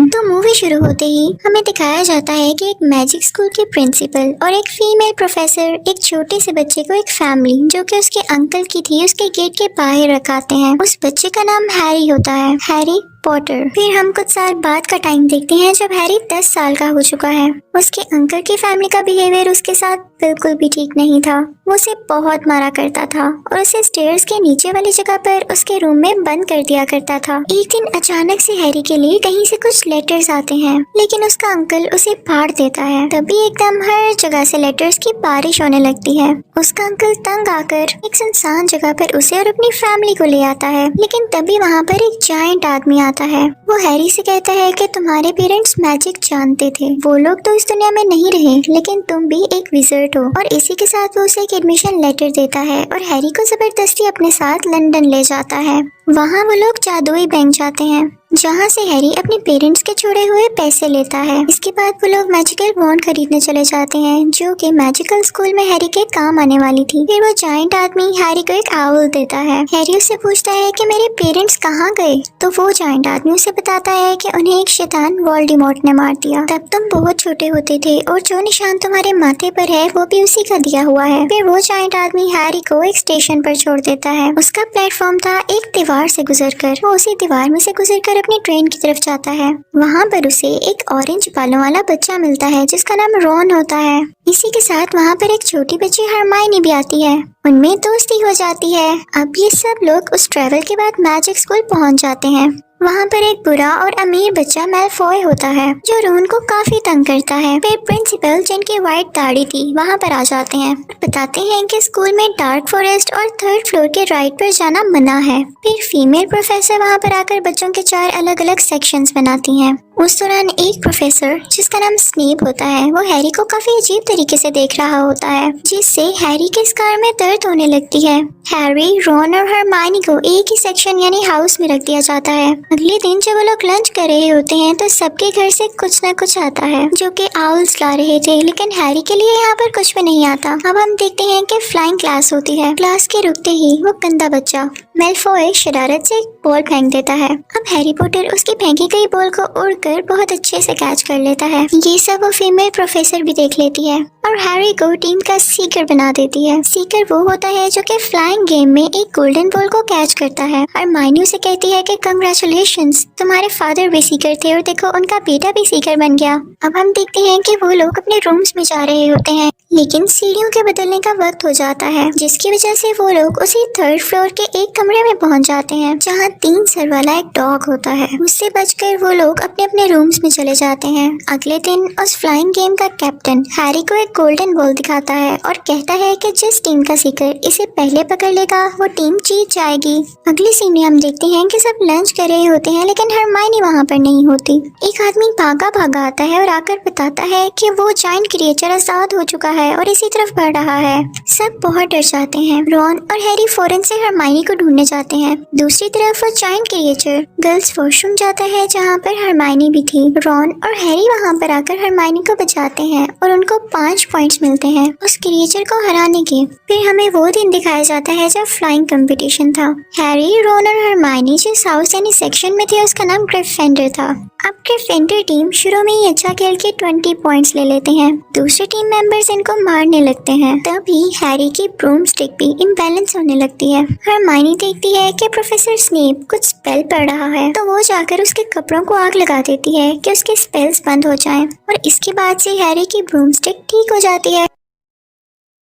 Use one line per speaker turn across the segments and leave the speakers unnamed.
तो मूवी शुरू होते ही हमें दिखाया जाता है कि एक मैजिक स्कूल के प्रिंसिपल और एक फीमेल प्रोफेसर एक छोटे से बच्चे को एक फैमिली जो कि उसके अंकल की थी उसके गेट के बाहर रखाते हैं। उस बच्चे का नाम हैरी होता है, हैरी पॉटर। फिर हम कुछ साल बाद का टाइम देखते हैं जब हैरी 10 साल का हो चुका है। उसके अंकल की फैमिली का बिहेवियर उसके साथ बिल्कुल भी ठीक नहीं था। वो उसे बहुत मारा करता था और उसे स्टेयर्स के नीचे वाली जगह पर उसके रूम में बंद कर दिया करता था। एक दिन अचानक से हैरी के लिए कहीं से कुछ लेटर्स आते हैं, लेकिन उसका अंकल उसे फाड़ देता है। तभी एकदम हर जगह से लेटर्स की बारिश होने लगती है। उसका अंकल तंग आकर एक सुनसान जगह पर उसे और अपनी फैमिली को ले आता है, लेकिन तभी वहाँ पर एक जायंट आदमी आता है। वो हैरी से कहता है कि तुम्हारे पेरेंट्स मैजिक जानते थे, वो लोग तो इस दुनिया में नहीं रहे, लेकिन तुम भी एक विज़र्ड हो। और इसी के साथ वो उसे एक एडमिशन लेटर देता है और हैरी को जबरदस्ती अपने साथ लंदन ले जाता है। वहाँ वो लोग जादुई बैंक जाते हैं जहाँ से हैरी अपने पेरेंट्स के छोड़े हुए पैसे लेता है। इसके बाद वो लोग मैजिकल वॉन्ड खरीदने चले जाते हैं जो कि मैजिकल स्कूल में हैरी के काम आने वाली थी। फिर वो जायंट आदमी हैरी को एक आउल देता है। हैरी उससे पूछता है कि मेरे पेरेंट्स कहाँ गए, तो वो जायंट आदमी उसे बताता है कि उन्हें एक शैतान वोल्डेमॉर्ट ने मार दिया। तब तुम बहुत छोटे होते थे और जो निशान तुम्हारे माथे पर है वो भी उसी का दिया हुआ है। फिर वो जायंट आदमी हैरी को एक स्टेशन पर छोड़ देता है। उसका प्लेटफॉर्म था एक दीवार से गुजरकर। वो उसी दीवार में से गुजरकर अपनी ट्रेन की तरफ जाता है। वहाँ पर उसे एक ऑरेंज बालों वाला बच्चा मिलता है जिसका नाम रॉन होता है। इसी के साथ वहाँ पर एक छोटी बच्ची हरमाइनी भी आती है। उनमें दोस्ती हो जाती है। अब ये सब लोग उस ट्रेवल के बाद मैजिक स्कूल पहुँच जाते हैं। वहाँ पर एक बुरा और अमीर बच्चा मैलफॉय होता है जो रोन को काफी तंग करता है। फिर प्रिंसिपल जिनकी व्हाइट दाढ़ी थी वहाँ पर आ जाते हैं और बताते हैं कि स्कूल में डार्क फॉरेस्ट और 3rd फ्लोर के राइड पर जाना मना है। फिर फीमेल प्रोफेसर वहाँ पर आकर बच्चों के 4 अलग अलग सेक्शंस बनाती हैं। उस दौरान एक प्रोफेसर जिसका नाम स्नेप होता है वो हैरी को काफी अजीब तरीके से देख रहा होता है, जिससे हैरी के स्कार में दर्द होने लगती है। हैरी, रॉन और हरमाइनी को एक ही सेक्शन यानी हाउस में रख दिया जाता है। अगले दिन जब वो लोग लंच कर रहे होते हैं तो सबके घर से कुछ न कुछ आता है जो कि आउल्स ला रहे थे, लेकिन हैरी के लिए यहाँ पर कुछ भी नहीं आता। अब हम देखते हैं कि फ्लाइंग क्लास होती है। क्लास के रुकते ही वो गंदा बच्चा मैलफॉय शरारत से एक बॉल फेंक देता है। अब हैरी पॉटर उसकी फेंकी गई बॉल को उड़कर बहुत अच्छे से कैच कर लेता है। ये सब वो फीमेल प्रोफेसर भी देख लेती है और हैरी को टीम का सीकर बना देती है। सीकर वो होता है जो कि फ्लाइंग गेम में एक गोल्डन बॉल को कैच करता है। हरमाइनी उसे कहती है कि कंग्रेचुलेशंस, तुम्हारे फादर भी सीकर थे और देखो उनका बेटा भी सीकर बन गया। अब हम देखते हैं कि वो लोग अपने रूम्स में जा रहे होते हैं, लेकिन सीढ़ियों के बदलने का वक्त हो जाता है, जिसकी वजह से वो लोग उसी 3rd फ्लोर के एक कमरे में पहुंच जाते हैं जहां 3 सर वाला एक डॉग होता है। उससे बचकर वो लोग अपने अपने रूम्स में चले जाते हैं। अगले दिन उस फ्लाइंग गेम का कैप्टन हैरी को एक गोल्डन बॉल दिखाता है और कहता है कि जिस टीम का सीकर इसे पहले पकड़ लेगा वो टीम जीत जाएगी। अगली सीन में हम देखते हैं कि सब लंच कर रहे होते हैं, लेकिन हरमाइनी वहाँ पर नहीं होती। एक आदमी भागा भागा आता है और आकर बताता है कि वो जायंट क्रिएचर आजाद हो चुका है और इसी तरफ बढ़ रहा है। सब बहुत डर जाते हैं। रॉन और हैरी फौरन से हरमाइनी को ढूंढने जाते हैं। दूसरी तरफ वो जायंट क्रिएचर गर्ल्स वॉशरूम जाता है जहाँ पर हरमाइनी भी थी। रॉन और हैरी वहाँ पर आकर हरमाइनी को बचाते हैं और उनको 5 पॉइंट्स मिलते हैं उस क्रिएचर को हराने के। फिर हमें वो दिन दिखाया जाता है जब फ्लाइंग कंपटीशन था। हैरी, रॉन और हरमाइनी जिस हाउस यानी सेक्शन में थे उसका नाम ग्रिफिंडर था। अब ग्रिफिंडर टीम शुरू में ही अच्छा खेल के 20 पॉइंट्स ले लेते हैं। दूसरे टीम मेंबर्स इनको मारने लगते हैं। तभी हैरी की ब्रूम स्टिक भी इम्बैलेंस होने लगती है। हरमाइनी देखती है कि प्रोफेसर स्नेप कुछ स्पेल पढ़ रहा है, तो वो जाकर उसके कपड़ों को आग लगा देती है कि उसके स्पेल्स बंद हो जाएं। और इसके बाद से हैरी की ब्रूम स्टिक ठीक हो जाती है।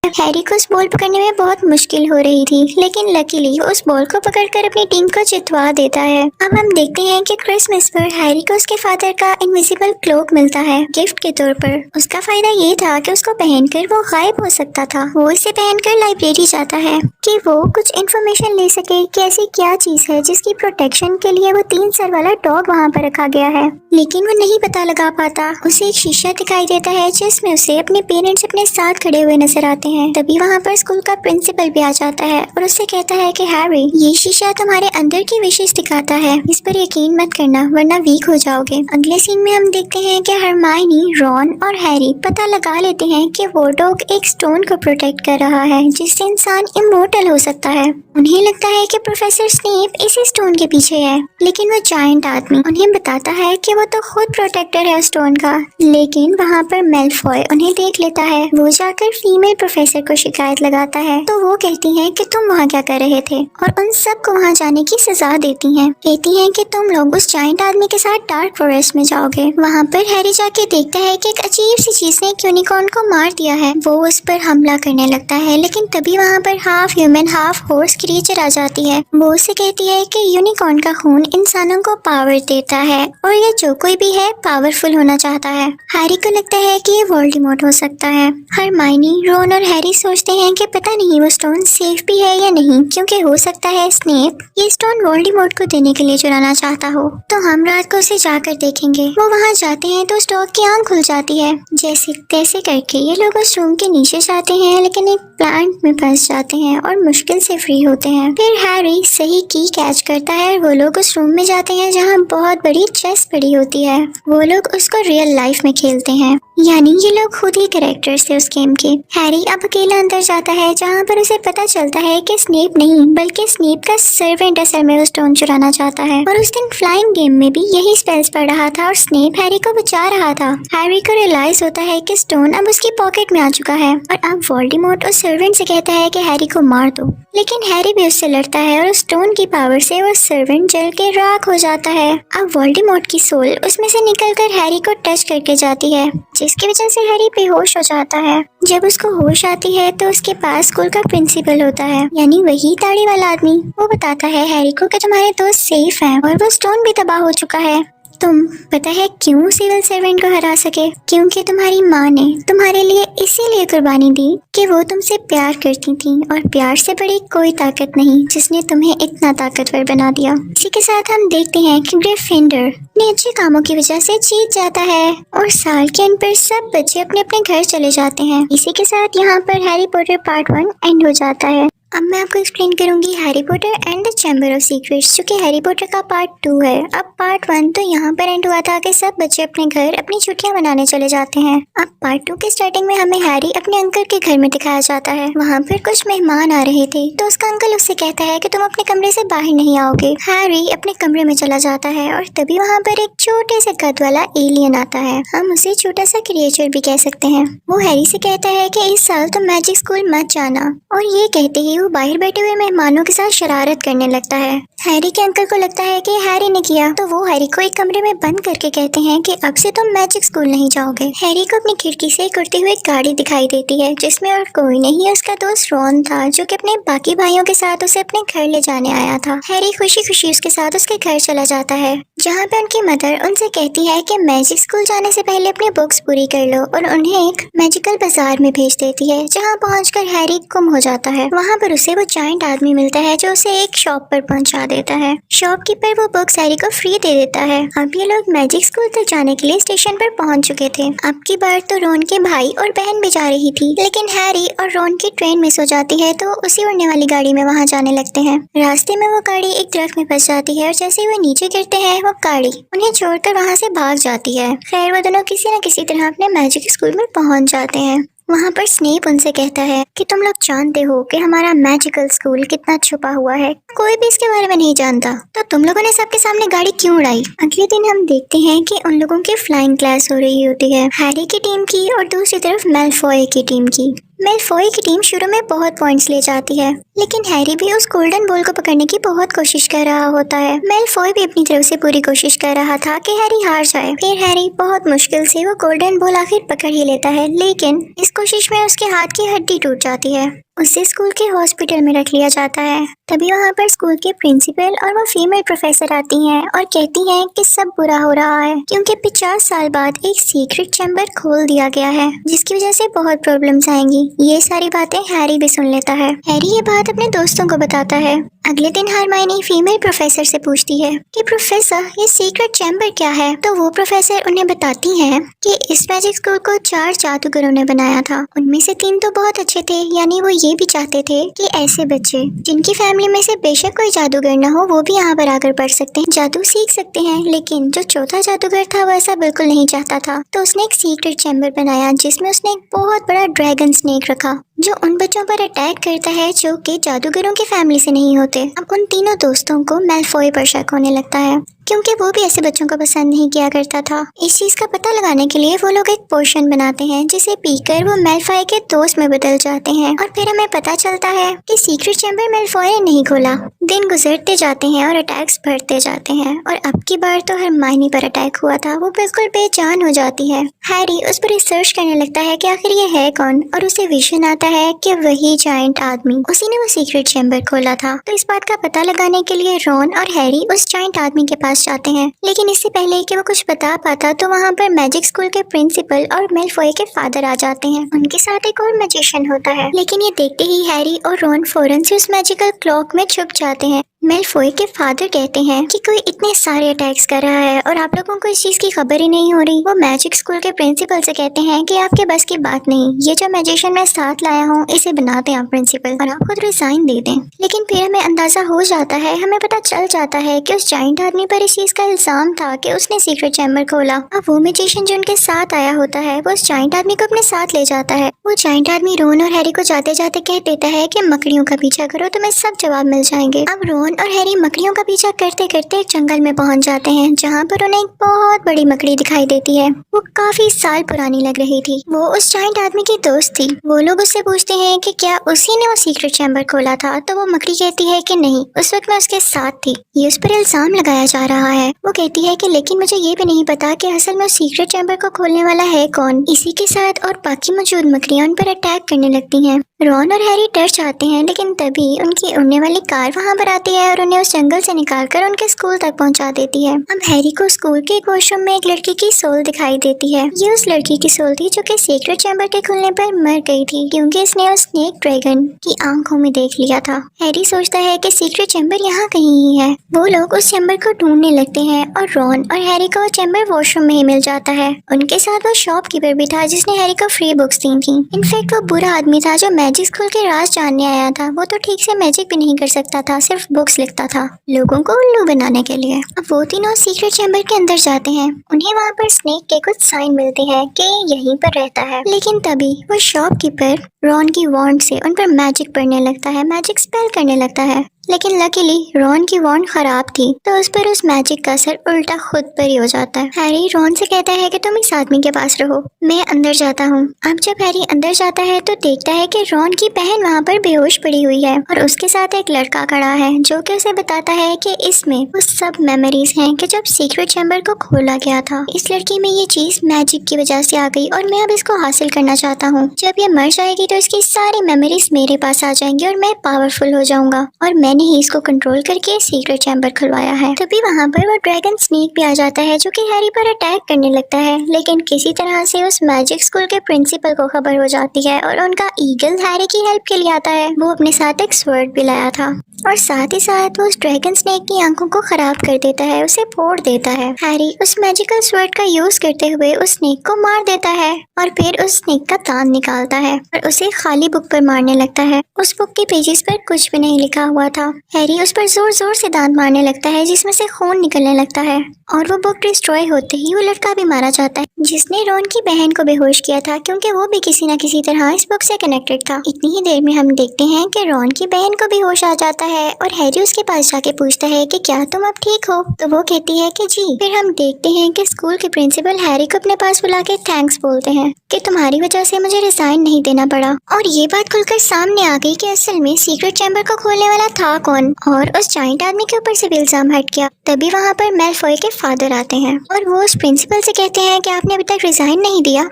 हैरी को उस बॉल पकड़ने में बहुत मुश्किल हो रही थी, लेकिन लकीली वो उस बॉल को पकड़कर अपनी टीम को जितवा देता है। अब हम देखते हैं कि क्रिसमस पर हैरी को उसके फादर का इनविजिबल क्लोक मिलता है गिफ्ट के तौर पर। उसका फायदा ये था कि उसको पहनकर वो गायब हो सकता था। वो इसे पहनकर लाइब्रेरी जाता है कि वो कुछ इन्फॉर्मेशन ले सके कि ऐसी क्या चीज है जिसकी प्रोटेक्शन के लिए वो 3 सर वाला डॉग वहाँ पर रखा गया है, लेकिन वो नहीं पता लगा पाता। उसे एक शीशा दिखाई देता है जिसमें उसे अपने पेरेंट्स अपने साथ खड़े हुए नजर आते हैं। तभी वहाँ पर स्कूल का प्रिंसिपल भी आ जाता है और उससे कहता है कि हैरी, ये शीशा तुम्हारे अंदर की विशेष दिखाता है, इस पर यकीन मत करना वरना वीक हो जाओगे। अगले सीन में हम देखते हैं कि हरमाइनी, रॉन और हैरी पता लगा लेते हैं कि वो डॉग एक स्टोन को प्रोटेक्ट कर रहा है जिससे इंसान इमोर्टल हो सकता है। उन्हें लगता है कि प्रोफेसर स्नेप इसी स्टोन के पीछे है, लेकिन वो जायंट आदमी उन्हें बताता है कि वो तो खुद प्रोटेक्टर है स्टोन का। लेकिन वहाँ पर मेलफॉय उन्हें देख लेता है। वो जाकर फीमेल प्रोफेसर को शिकायत लगाता है तो वो कहती है कि तुम वहाँ क्या कर रहे थे और उन सबको वहाँ जाने की सजा देती हैं। कहती हैं कि तुम लोग उस जायंट आदमी के साथ डार्क फॉरेस्ट में जाओगे। वहाँ पर हैरी जाके देखता है कि एक अजीब सी चीज ने एक यूनिकॉर्न को मार दिया है। वो उस पर हमला करने लगता है, लेकिन तभी वहाँ पर half human half horse creature आ जाती है। वो उसे कहती है कि यूनिकॉर्न का खून इंसानों को पावर देता है और ये जो कोई भी है पावरफुल होना चाहता है। हैरी को लगता है कि ये वोल्डेमॉर्ट हो सकता है। हरमाइनी, रॉन और हैरी सोचते हैं कि पता नहीं वो स्टोन सेफ भी है या नहीं, क्योंकि हो सकता है स्नेप ये स्टोन वोल्डेमॉर्ट को देने के लिए चुराना चाहता हो। तो हम रात को उसे जाकर देखेंगे। वो वहाँ जाते हैं तो उस डॉग की आंख खुल जाती है। जैसे तैसे करके ये लोग उस रूम के नीचे जाते हैं, लेकिन एक प्लांट में फंस जाते हैं और मुश्किल से फ्री होते हैं। फिर हैरी सही की कैच करता है और वो लोग उस रूम में जाते हैं जहाँ बहुत बड़ी चेस पड़ी होती है। वो लोग उसको रियल लाइफ में खेलते हैं, यानी ये लोग खुद ही कैरेक्टर्स थे उस गेम के। हैरी अब अकेला अंदर जाता है जहाँ पर उसे पता चलता है कि स्नेप नहीं बल्कि स्नेप का सर्वेंट असल में वो स्टोन चुराना चाहता है। और उस दिन फ्लाइंग गेम में भी यही स्पेल्स पढ़ रहा था और स्नेप हैरी को बचा रहा था। हैरी को रियलाइज होता है कि स्टोन अब उसकी पॉकेट में आ चुका है और अब वोल्डेमॉर्ट उस सर्वेंट से कहता है कि हैरी को मार दो, लेकिन हैरी भी उससे लड़ता है और उस स्टोन की पावर से वो सर्वेंट जल के राख हो जाता है। अब वोल्डेमॉर्ट की सोल उसमें से निकलकर हैरी को टच करके जाती है, जिसकी वजह से हैरी बेहोश हो जाता है। जब उसको होश आती है तो उसके पास स्कूल का प्रिंसिपल होता है, यानी वही दाढ़ी वाला आदमी। वो बताता है हैरी को कि तुम्हारे दोस्त सेफ हैं और वो स्टोन भी तबाह हो चुका है। तुम पता है क्यों सिविल सर्वेंट को हरा सके? क्योंकि तुम्हारी माँ ने तुम्हारे लिए इसीलिए कुर्बानी दी कि वो तुमसे प्यार करती थी और प्यार से बड़ी कोई ताकत नहीं जिसने तुम्हें इतना ताकतवर बना दिया। इसी के साथ हम देखते हैं कि ग्रिफिंडर अपने अच्छे कामों की वजह से जीत जाता है और साल के अंत पर सब बच्चे अपने अपने घर चले जाते हैं। इसी के साथ यहाँ पर हैरी पॉटर पार्ट 1 एंड हो जाता है। अब मैं आपको एक्सप्लेन करूंगी Harry Potter and the chamber of secrets, जो कि हैरी पॉटर का पार्ट 2 है। अब पार्ट 1 तो यहाँ पर एंड हुआ था कि सब बच्चे अपने घर अपनी छुट्टियां मनाने चले जाते हैं। अब पार्ट 2 के स्टार्टिंग में हमें हैरी अपने अंकल के घर में दिखाया जाता है। वहाँ पर कुछ मेहमान आ रहे थे तो उसका अंकल उससे कहता है कि तुम अपने कमरे से बाहर नहीं आओगे। हैरी अपने कमरे में चला जाता है और तभी वहाँ पर एक छोटे से कद वाला एलियन आता है। हम उसे छोटा सा क्रिएचर भी कह सकते हैं। वो हैरी से कहता है कि इस साल तुम मैजिक स्कूल मत जाना, और ये कहते ही वो बाहर बैठे हुए मेहमानों के साथ शरारत करने लगता है। हैरी के अंकल को लगता है कि हैरी ने किया, तो वो हैरी को एक कमरे में बंद करके कहते हैं कि अब से तुम मैजिक स्कूल नहीं जाओगे। हैरी को अपनी खिड़की से एक उड़ती हुई गाड़ी दिखाई देती है जिसमें और कोई नहीं उसका दोस्त रॉन था, जो कि अपने बाकी भाइयों के साथ उसे अपने घर ले जाने आया था। हैरी खुशी खुशी उसके साथ उसके घर चला जाता है, जहाँ पे उनकी मदर उनसे कहती है कि मैजिक स्कूल जाने से पहले अपनी बुक्स पूरी कर लो, और उन्हें एक मैजिकल बाजार में भेज देती है, जहाँ पहुंचकर हैरी गुम हो जाता है। वहाँ पर उसे वो जायंट आदमी मिलता है जो उसे एक शॉप पर पहुंचा देता है। शॉपकीपर वो बुक्स हैरी को फ्री दे देता है। अब ये लोग मैजिक स्कूल तक जाने के लिए स्टेशन पर पहुंच चुके थे। अब की बार तो रॉन के भाई और बहन भी जा रही थी, लेकिन हैरी और रॉन की ट्रेन मिस हो जाती है तो उसी उड़ने वाली गाड़ी में वहाँ जाने लगते हैं। रास्ते में वो गाड़ी एक दरख्त में फंस जाती है और जैसे वो नीचे गिरते हैं वो गाड़ी उन्हें छोड़कर वहाँ से भाग जाती है। खैर वो दोनों किसी न किसी तरह अपने मैजिक स्कूल में पहुँच जाते हैं। वहाँ पर स्नेप उनसे कहता है कि तुम लोग जानते हो कि हमारा मैजिकल स्कूल कितना छुपा हुआ है, कोई भी इसके बारे में नहीं जानता, तो तुम लोगों ने सबके सामने गाड़ी क्यों उड़ाई? अगले दिन हम देखते हैं कि उन लोगों की फ्लाइंग क्लास हो रही होती है, हैरी की टीम की और दूसरी तरफ मेलफॉय की टीम की। मेलफॉय की टीम शुरू में बहुत पॉइंट्स ले जाती है, लेकिन हैरी भी उस गोल्डन बॉल को पकड़ने की बहुत कोशिश कर रहा होता है। मेलफॉय भी अपनी तरफ से पूरी कोशिश कर रहा था कि हैरी हार जाए। फिर हैरी बहुत मुश्किल से वो गोल्डन बॉल आखिर पकड़ ही लेता है, लेकिन इस कोशिश में उसके हाथ की हड्डी टूट जाती है। उसे स्कूल के हॉस्पिटल में रख लिया जाता है। तभी वहाँ पर स्कूल के प्रिंसिपल और वो फीमेल प्रोफेसर आती हैं और कहती हैं कि सब बुरा हो रहा है क्योंकि 50 साल बाद एक सीक्रेट चैम्बर खोल दिया गया है जिसकी वजह से बहुत प्रॉब्लम्स आएंगी। ये सारी बातें हैरी भी सुन लेता है। हैरी ये बात अपने दोस्तों को बताता है। अगले दिन हरमाइनी फीमेल प्रोफेसर से पूछती है कि प्रोफेसर ये सीक्रेट चैम्बर क्या है, तो वो प्रोफेसर उन्हें बताती है कि इस मैजिक स्कूल को 4 जादूगरों ने बनाया था। उनमें से 3 तो बहुत अच्छे थे, यानी वो ये भी चाहते थे कि ऐसे बच्चे जिनकी फैमिली में से बेशक कोई जादूगर न हो वो भी यहाँ पर आकर पढ़ सकते हैं, जादू सीख सकते हैं। लेकिन जो चौथा जादूगर था वो ऐसा बिल्कुल नहीं चाहता था, तो उसने एक सीक्रेट चैम्बर बनाया जिसमें उसने एक बहुत बड़ा ड्रैगन स्नेक रखा जो उन बच्चों पर अटैक करता है जो कि जादूगरों की फैमिली से नहीं होते। अब उन तीनों दोस्तों को मैलफॉय पर शक होने लगता है क्योंकि वो भी ऐसे बच्चों को पसंद नहीं किया करता था। इस चीज का पता लगाने के लिए वो लोग एक पोशन बनाते हैं जिसे पीकर वो मैलफॉय के दोस्त में बदल जाते हैं और फिर हमें पता चलता है कि सीक्रेट चैम्बर मैलफॉय ने नहीं खोला। दिन गुजरते जाते हैं और अटैक्स बढ़ते जाते हैं और अब की बार तो हरमाइनी पर अटैक हुआ था। वो बिल्कुल बेजान हो जाती है। हैरी उस पर रिसर्च करने लगता है कि आखिर ये है कौन, और उसे विजन आता है कि वही जायंट आदमी, उसी ने वो सीक्रेट चैम्बर खोला था। तो इस बात का पता लगाने के लिए रॉन और हैरी उस जायंट आदमी के पास जाते हैं। लेकिन इससे पहले कि वो कुछ बता पाता तो वहाँ पर मैजिक स्कूल के प्रिंसिपल और मैलफॉय के फादर आ जाते हैं। उनके साथ एक और मैजिशियन होता है, लेकिन ये देखते ही हैरी और रॉन फौरन से उस मैजिकल क्लॉक में छुप जाते हैं। मैलफॉय के फादर कहते हैं कि कोई इतने सारे अटैक्स कर रहा है और आप लोगों को इस चीज की खबर ही नहीं हो रही। वो मैजिक स्कूल के प्रिंसिपल से कहते हैं कि आपके बस की बात नहीं, ये जो मैजिशियन मैं साथ लाया हूँ इसे बना दें आप प्रिंसिपल और आप खुद रिजाइन दे दें। लेकिन फिर हमें अंदाजा हो जाता है, हमें पता चल जाता है कि उस जायंट आदमी पर इस चीज का इल्जाम था कि उसने सीक्रेट चैम्बर खोला। अब वो मैजिशियन जो उनके साथ आया होता है वो उस जायंट आदमी को अपने साथ ले जाता है। वो जायंट आदमी रोन और हैरी को जाते जाते कह देता है कि मकड़ियों का पीछा करो, तुम्हें सब जवाब मिल जाएंगे। अब रोन और हैरी मकड़ियों का पीछा करते करते एक जंगल में पहुंच जाते हैं जहां पर उन्हें एक बहुत बड़ी मकड़ी दिखाई देती है। वो काफी साल पुरानी लग रही थी। वो उस जायंट आदमी की दोस्त थी। वो लोग उससे पूछते हैं कि क्या उसी ने वो सीक्रेट चैम्बर खोला था, तो वो मकड़ी कहती है कि नहीं, उस वक्त मैं उसके साथ थी। ये उस पर इल्जाम लगाया जा रहा है। वो कहती है कि लेकिन मुझे ये भी नहीं पता कि असल में उस सीक्रेट चैम्बर को खोलने वाला है कौन। इसी के साथ और बाकी मौजूद मकड़ियां उन पर अटैक करने लगती हैं। रॉन और हैरी डर जाते हैं, लेकिन तभी उनकी उड़ने वाली कार वहां पर आती है और उन्हें उस जंगल से निकालकर उनके स्कूल तक पहुंचा देती है। अब हैरी को स्कूल के एक वॉशरूम में एक लड़की की सोल दिखाई देती है। ये उस लड़की की सोल थी जो कि सीक्रेट चैम्बर के खुलने पर मर गई थी क्योंकि इसने उस स्नेक ड्रैगन की आंखों में देख लिया था। हैरी सोचता है कि सीक्रेट चैम्बर यहाँ कहीं ही है। वो लोग उस चैम्बर को ढूंढने लगते हैं और रॉन और हैरी को वो चैम्बर वॉशरूम में ही मिल जाता है। उनके साथ वो शॉपकीपर भी था जिसने हैरी को फ्री बुक्स दी थी। इनफैक्ट वो बुरा आदमी था जो मैजिक स्कूल के राज जानने आया था। वो तो ठीक से मैजिक भी नहीं कर सकता था, सिर्फ बुक्स लिखता था लोगों को उल्लू बनाने के लिए। अब वो तीनों सीक्रेट चैम्बर के अंदर जाते हैं। उन्हें वहाँ पर स्नेक के कुछ साइन मिलते हैं कि यहीं पर रहता है। लेकिन तभी वो शॉपकीपर रॉन की वॉन्ड से उन पर मैजिक पढ़ने लगता है, मैजिक स्पेल करने लगता है। लेकिन लकीली रॉन की वॉन्ड खराब थी तो उस पर उस मैजिक का असर उल्टा खुद पर ही हो जाता है। हैरी रॉन से कहता है कि तुम इस आदमी के पास रहो, मैं अंदर जाता हूँ। अब जब हैरी अंदर जाता है तो देखता है कि रॉन की बहन वहाँ पर बेहोश पड़ी हुई है और उसके साथ एक लड़का खड़ा है जो कि उसे बताता है कि इसमें वो सब मेमोरीज हैं कि जब सीक्रेट चैम्बर को खोला गया था। इस लड़की में ये चीज मैजिक की वजह से आ गई और मैं अब इसको हासिल करना चाहता हूँ। जब ये मर जाएगी तो इसकी सारी मेमोरीज मेरे पास आ जाएंगी और मैं पावरफुल हो जाऊंगा और मैंने ही इसको कंट्रोल करके सीक्रेट चैम्बर खुलवाया है। तभी वहाँ पर वो ड्रैगन स्नेक भी आ जाता है जो कि हैरी पर अटैक करने लगता है। लेकिन किसी तरह से उस मैजिक स्कूल के प्रिंसिपल को खबर हो जाती है और उनका ईगल हैरी की हेल्प के लिए आता है। वो अपने साथ एक स्वर्ड भी लाया था और साथ ही साथ वो उस ड्रैगन स्नेक की आंखों को खराब कर देता है, उसे फोड़ देता है। हैरी उस मैजिकल स्वर्ड का यूज करते हुए उस स्नेक को मार देता है और फिर उस स्नेक का दांत निकालता है और उसे खाली बुक पर मारने लगता है। उस बुक के पेजेस पर कुछ भी नहीं लिखा हुआ था। हैरी उस पर जोर जोर से दांत मारने लगता है जिसमें से खून निकलने लगता है और वो बुक डिस्ट्रॉय होते ही वो लड़का भी मारा जाता है जिसने रॉन की बहन को बेहोश किया था क्योंकि वो भी किसी न किसी तरह इस बुक से कनेक्टेड था। इतनी ही देर में हम देखते हैं कि रॉन की बहन को भी होश आ जाता है और हैरी उसके पास जाके पूछता है कि क्या तुम अब ठीक हो, तो वो कहती है कि जी। फिर हम देखते हैं कि स्कूल के प्रिंसिपल हैरी को अपने पास बुला के थैंक्स बोलते हैं कि तुम्हारी वजह से मुझे रिजाइन नहीं देना पड़ा। और ये बात खुलकर सामने आ गई कि असल में सीक्रेट चैम्बर को खोलने वाला था कौन और उस जायंट आदमी के ऊपर से भी इल्जाम हट गया। तभी वहाँ पर मैलफॉय के फादर आते हैं और वो उस प्रिंसिपल से कहते हैं कि आपने अभी तक रिजाइन नहीं दिया।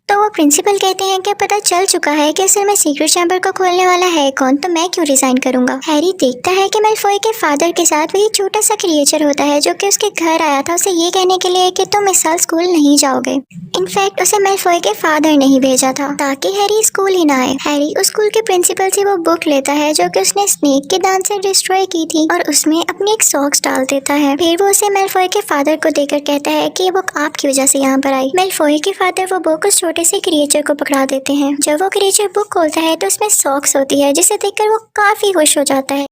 तो वो प्रिंसिपल कहते हैं कि पता चल चुका है कि असल में सीक्रेट चैम्बर को खोलने वाला है कौन, तो मैं क्यों रिजाइन करूंगा। हैरी देखता है कि मेलफॉय के फादर के साथ वही छोटा सा क्रिएचर होता है जो कि उसके घर आया था उसे ये कहने के लिए कि तुम इस साल स्कूल नहीं जाओगे। इनफैक्ट उसे मेलफॉय के फादर ने ही भेजा था ताकि हैरी स्कूल ही ना आए। हैरी उस स्कूल के प्रिंसिपल से वो बुक लेता है जो कि उसने स्नेक के दान से डिस्ट्रॉय की थी और उसमें अपनी एक सॉक्स डाल देता है। फिर वो उसे मेलफॉय के फादर को देकर कहता है कि ये बुक आपकी वजह से यहाँ पर आई। मेलफॉय के फादर वो बुक उस छोटे से क्रिएचर को पकड़ा देते हैं। जब वो क्रिएचर बुक खोलता है तो उसमें सॉक्स होती है जिसे देखकर वो काफी खुश हो जाता है।